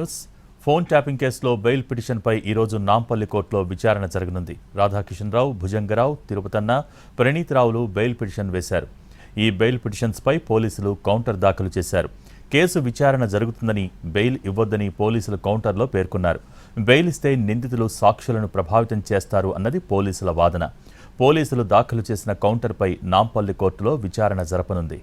News. Phone tapping కేసులో bail పిటిషన్పై ఈరోజు నాంపల్లి కోర్టులో విచారణ జరగనుంది. రాధాకిషన్ రావు, భుజంగరావు, తిరుపతన్న, ప్రణీత్ రావులు బెయిల్ పిటిషన్ వేశారు. ఈ బెయిల్ పిటిషన్స్పై పోలీసులు కౌంటర్ దాఖలు చేశారు. కేసు విచారణ జరుగుతుందని, బెయిల్ ఇవ్వొద్దని పోలీసులు కౌంటర్లో పేర్కొన్నారు. బెయిల్ ఇస్తే నిందితులు సాక్షులను ప్రభావితం చేస్తారు అన్నది పోలీసుల వాదన. పోలీసులు దాఖలు చేసిన కౌంటర్పై నాంపల్లి కోర్టులో విచారణ జరపనుంది.